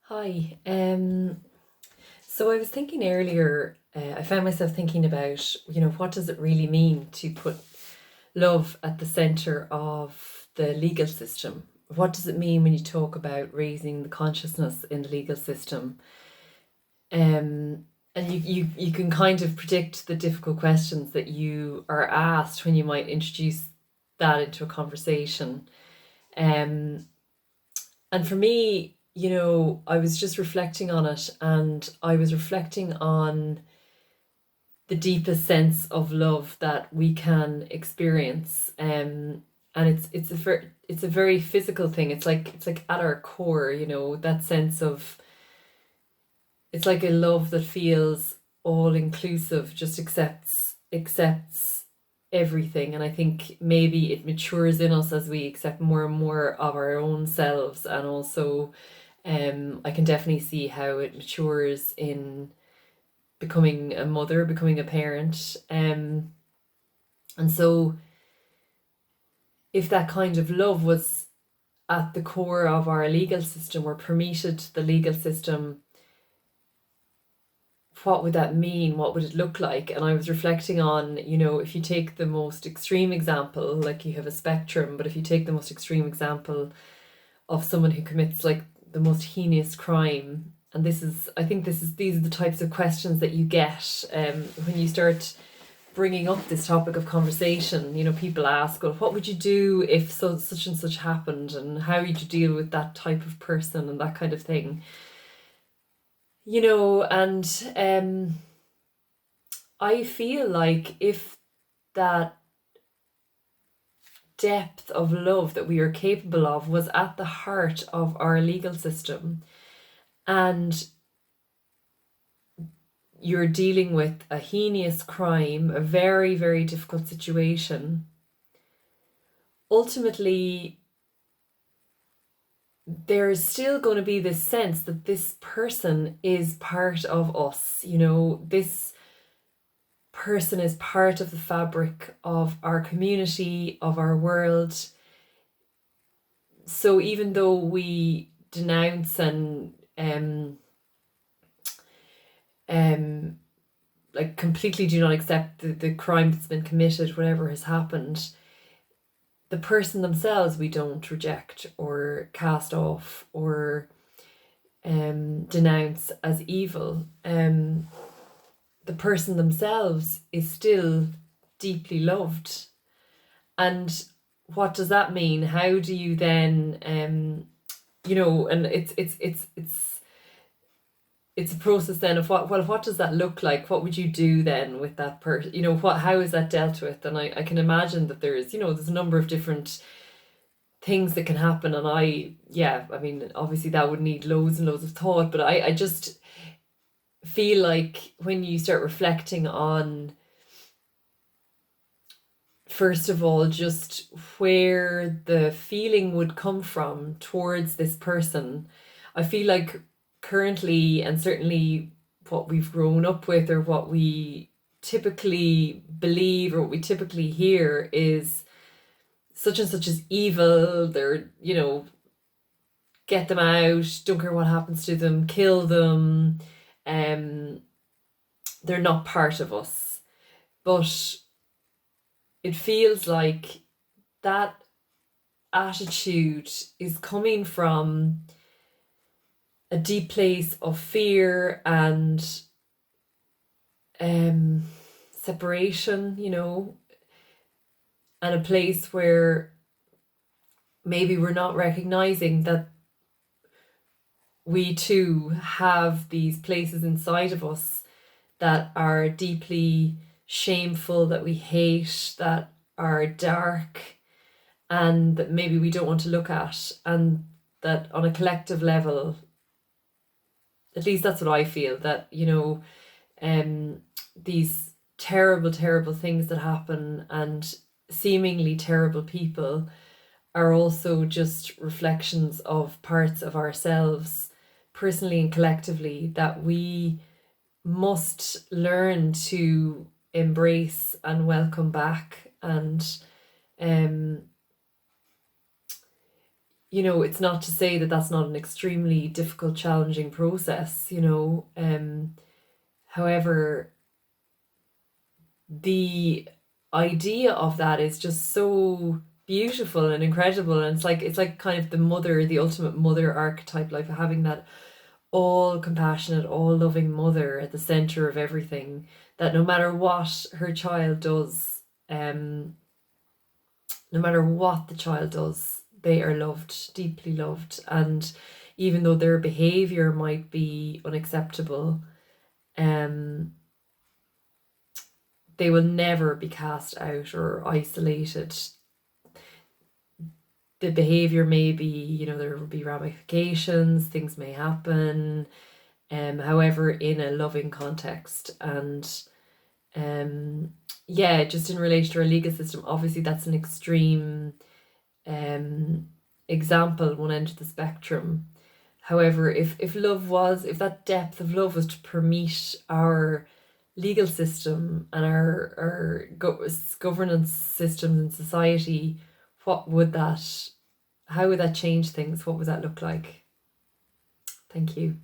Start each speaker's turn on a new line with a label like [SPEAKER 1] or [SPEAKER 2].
[SPEAKER 1] Hi. So I was thinking earlier, I found myself thinking about, what does it really mean to put love at the center of the legal system? What does it mean when you talk about raising the consciousness in the legal system? And you can kind of predict the difficult questions that you are asked when you might introduce that into a conversation. Um, And for me, I was just reflecting on it, and I was reflecting on the deepest sense of love that we can experience. And it's a very physical thing. It's like at our core, that sense of, it's like a love that feels all inclusive, just accepts everything. And I think maybe it matures in us as we accept more and more of our own selves. And also, I can definitely see how it matures in becoming a mother, becoming a parent. And so, if that kind of love was at the core of our legal system, or permeated the legal system, what would that mean? What would it look like? And I was reflecting on, if you take the most extreme example, like you have a spectrum, but if you take the most extreme example of someone who commits like the most heinous crime, and these are the types of questions that you get when you start bringing up this topic of conversation. People ask, well, what would you do if such and such happened, and how would you deal with that type of person, and that kind of thing. And I feel like if that depth of love that we are capable of was at the heart of our legal system, and you're dealing with a heinous crime, a very, very difficult situation, ultimately, there's still going to be this sense that this person is part of us. This person is part of the fabric of our community, of our world. So even though we denounce and um like completely do not accept the crime that's been committed, whatever has happened, the person themselves we don't reject or cast off or denounce as evil. The person themselves is still deeply loved. And what does that mean? How do you then, and it's a process then of what does that look like? What would you do then with that person? How is that dealt with? And I can imagine that there's a number of different things that can happen. And I mean, obviously that would need loads and loads of thought, but I just feel like when you start reflecting on, first of all, just where the feeling would come from towards this person, I feel like currently, and certainly what we've grown up with, or what we typically believe, or what we typically hear, is such and such is evil. They're, get them out, don't care what happens to them, kill them. Um, they're not part of us. But it feels like that attitude is coming from a deep place of fear and separation, and a place where maybe we're not recognizing that we too have these places inside of us that are deeply shameful, that we hate, that are dark, and that maybe we don't want to look at. And that on a collective level, at least that's what I feel, that, these terrible, terrible things that happen, and seemingly terrible people, are also just reflections of parts of ourselves, personally and collectively, that we must learn to embrace and welcome back. And it's not to say that that's not an extremely difficult, challenging process, however, the idea of that is just so beautiful and incredible, and it's like kind of the ultimate mother archetype, like having that all compassionate, all loving mother at the center of everything, that no matter what her child does, no matter what the child does, they are loved, deeply loved. And even though their behavior might be unacceptable, um, they will never be cast out or isolated. The behavior may be, there will be ramifications, things may happen, however, in a loving context. And yeah, just in relation to our legal system, obviously that's an extreme example, one end of the spectrum. However, if that depth of love was to permeate our legal system and our governance systems in society, what would that, how would that change things? What would that look like? Thank you.